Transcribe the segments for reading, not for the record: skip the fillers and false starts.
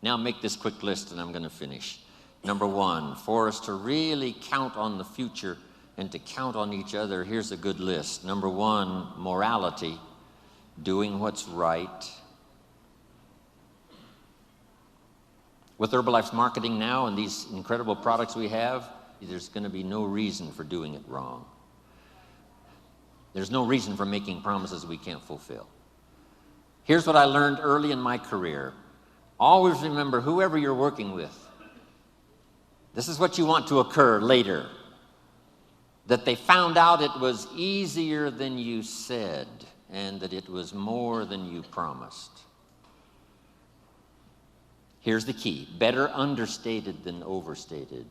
Now make this quick list and I'm going to finish. Number one, for us to really count on the future and to count on each other, here's a good list. Number one, morality, doing what's right. With Herbalife's marketing now and these incredible products we have, there's going to be no reason for doing it wrong. There's no reason for making promises we can't fulfill. Here's what I learned early in my career. Always remember, whoever you're working with, this is what you want to occur later. That they found out it was easier than you said, and that it was more than you promised. Here's the key. Better understated than overstated.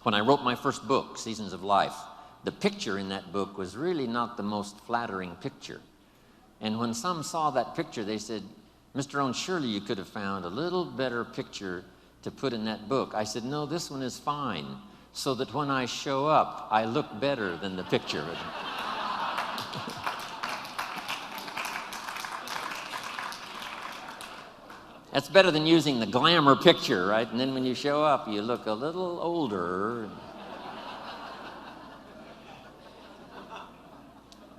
When I wrote my first book, Seasons of Life, the picture in that book was really not the most flattering picture. And when some saw that picture, they said, Mr. Owen, surely you could have found a little better picture to put in that book. I said, no, this one is fine, so that when I show up, I look better than the picture. That's better than using the glamour picture, right? And then when you show up, you look a little older.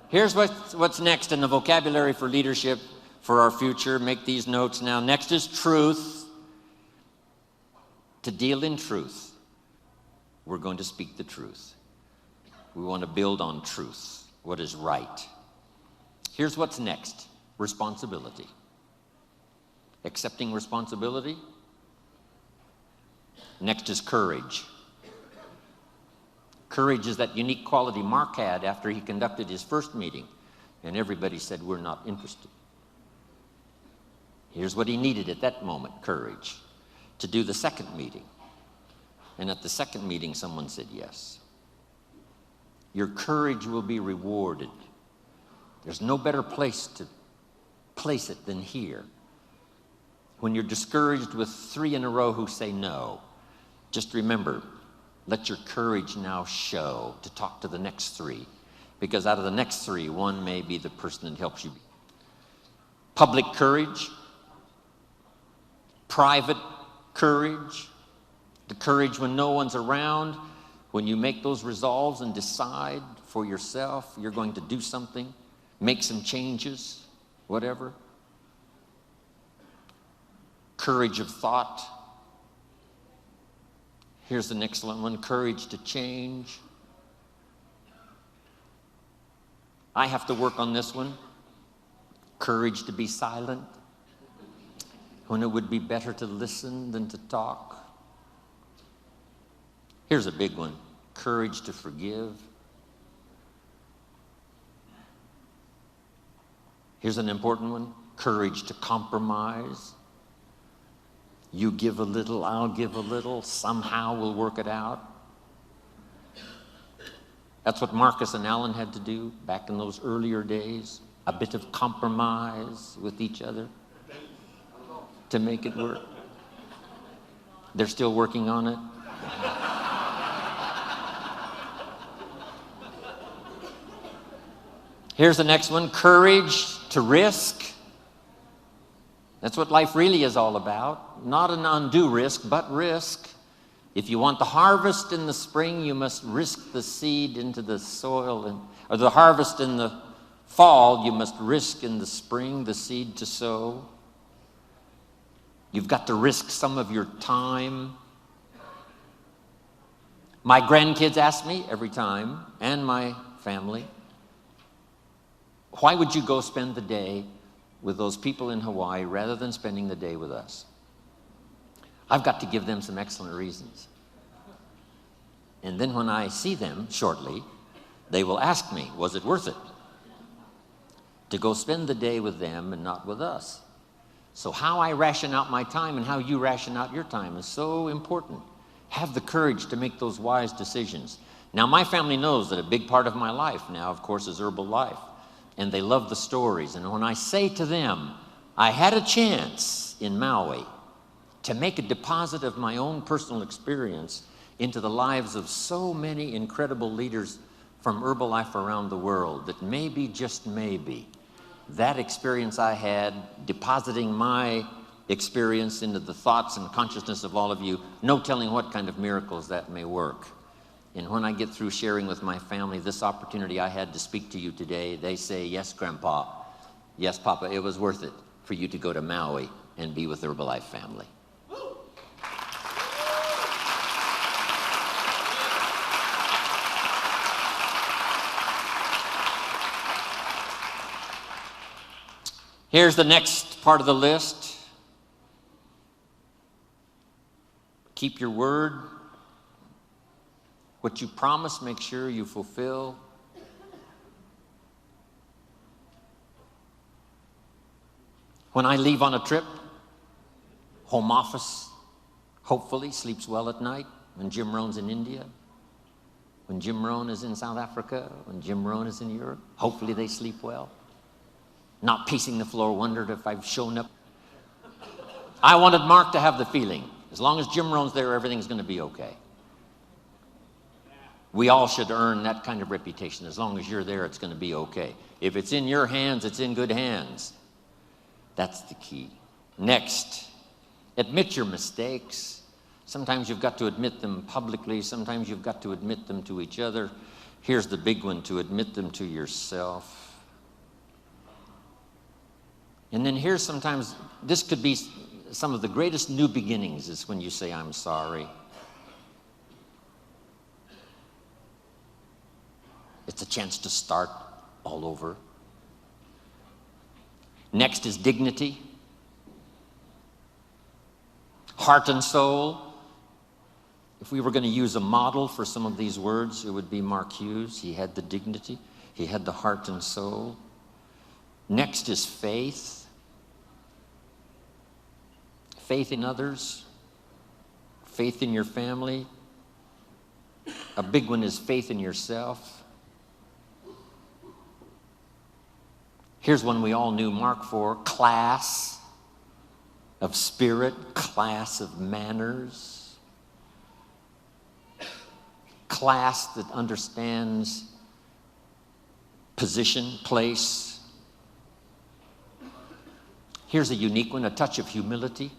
Here's what's next in the vocabulary for leadership for our future. Make these notes now. Next is truth. To deal in truth, we're going to speak the truth. We want to build on truth, what is right. Here's what's next. Responsibility. Accepting responsibility. Next is courage. Courage is that unique quality Mark had after he conducted his first meeting, and everybody said, we're not interested. Here's what he needed at that moment, courage, to do the second meeting. And at the second meeting, someone said yes. Your courage will be rewarded. There's no better place to place it than here. When you're discouraged with 3 in a row who say no, just remember, let your courage now show to talk to the next 3. Because out of the next 3, one may be the person that helps you. Public courage, private courage, the courage when no one's around, when you make those resolves and decide for yourself, you're going to do something, make some changes, whatever. Courage of thought. Here's an excellent one, courage to change. I have to work on this one. Courage to be silent when it would be better to listen than to talk. Here's a big one, courage to forgive. Here's an important one, courage to compromise. You give a little, I'll give a little, somehow we'll work it out. That's what Marcus and Alan had to do back in those earlier days, a bit of compromise with each other to make it work. They're still working on it. Here's the next one, courage to risk. That's what life really is all about. Not an undue risk, but risk. If you want the harvest in the spring, you must risk the seed into the soil. Or the harvest in the fall, you must risk in the spring the seed to sow. You've got to risk some of your time. My grandkids ask me every time, and my family, why would you go spend the day with those people in Hawaii rather than spending the day with us? I've got to give them some excellent reasons. And then when I see them shortly, they will ask me, was it worth it to go spend the day with them and not with us? So how I ration out my time and how you ration out your time is so important. Have the courage to make those wise decisions. Now, my family knows that a big part of my life now, of course, is Herbalife. And they love the stories. And when I say to them, I had a chance in Maui to make a deposit of my own personal experience into the lives of so many incredible leaders from Herbalife around the world, that maybe, just maybe, that experience I had, depositing my experience into the thoughts and consciousness of all of you, no telling what kind of miracles that may work. And when I get through sharing with my family this opportunity I had to speak to you today, they say, yes, Grandpa, yes, Papa, it was worth it for you to go to Maui and be with the Herbalife family. Here's the next part of the list. Keep your word. What you promise, make sure you fulfill. When I leave on a trip, home office hopefully sleeps well at night. When Jim Rohn's in India, when Jim Rohn is in South Africa, when Jim Rohn is in Europe, hopefully they sleep well. Not pacing the floor, wondered if I've shown up. I wanted Mark to have the feeling, as long as Jim Rohn's there, everything's going to be okay. We all should earn that kind of reputation. As long as you're there, it's going to be okay. If it's in your hands, it's in good hands. That's the key. Next, admit your mistakes. Sometimes you've got to admit them publicly. Sometimes you've got to admit them to each other. Here's the big one, to admit them to yourself. And then here's sometimes, this could be some of the greatest new beginnings is when you say, I'm sorry. It's a chance to start all over. Next is dignity. Heart and soul. If we were going to use a model for some of these words, it would be Mark Hughes. He had the dignity. He had the heart and soul. Next is faith. Faith in others. Faith in your family. A big one is faith in yourself. Here's one we all knew Mark for, class of spirit, class of manners, class that understands position, place. Here's a unique one, a touch of humility.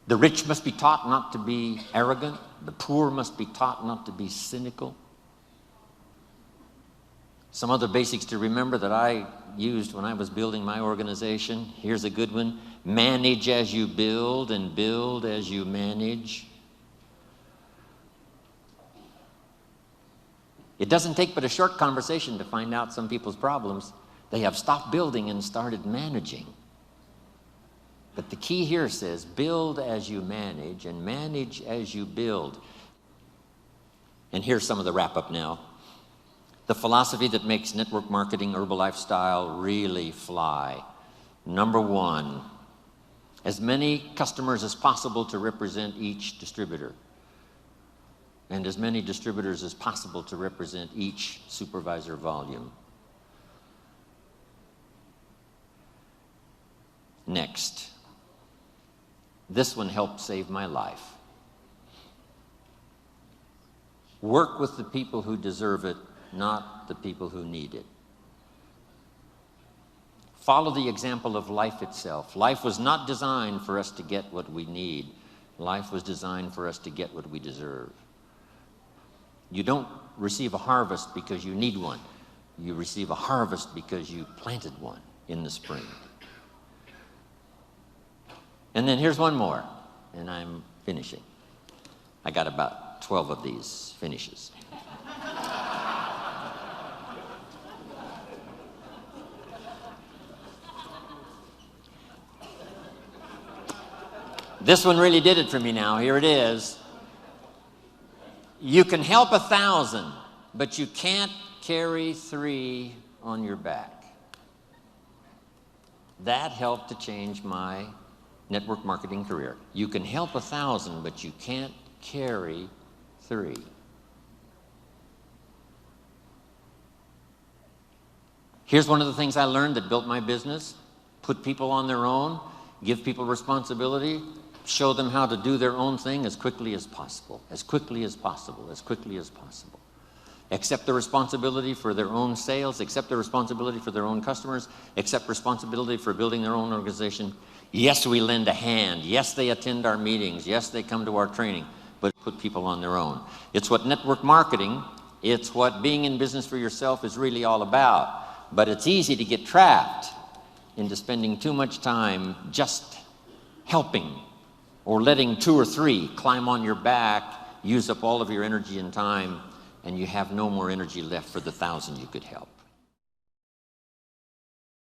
The rich must be taught not to be arrogant. The poor must be taught not to be cynical. Some other basics to remember that I used when I was building my organization. Here's a good one. Manage as you build and build as you manage. It doesn't take but a short conversation to find out some people's problems. They have stopped building and started managing. But the key here says, build as you manage and manage as you build. And here's some of the wrap up now. The philosophy that makes network marketing, Herbalife style, really fly. Number one, as many customers as possible to represent each distributor. And as many distributors as possible to represent each supervisor volume. Next. This one helped save my life. Work with the people who deserve it, not the people who need it. Follow the example of life itself. Life was not designed for us to get what we need. Life was designed for us to get what we deserve. You don't receive a harvest because you need one. You receive a harvest because you planted one in the spring. And then here's one more, and I'm finishing. I got about 12 of these finishes. This one really did it for me now. Here it is. You can help 1,000, but you can't carry 3 on your back. That helped to change my network marketing career. You can help 1,000, but you can't carry 3. Here's one of the things I learned that built my business. Put people on their own, give people responsibility, show them how to do their own thing as quickly as possible, as quickly as possible, as quickly as possible. accept the responsibility for their own sales, accept the responsibility for their own customers, accept responsibility for building their own organization. Yes, we lend a hand. Yes, they attend our meetings. Yes, they come to our training, but put people on their own. It's what network marketing, it's what being in business for yourself is really all about. But it's easy to get trapped into spending too much time just helping or letting 2 or 3 climb on your back, use up all of your energy and time, and you have no more energy left for the 1,000 you could help.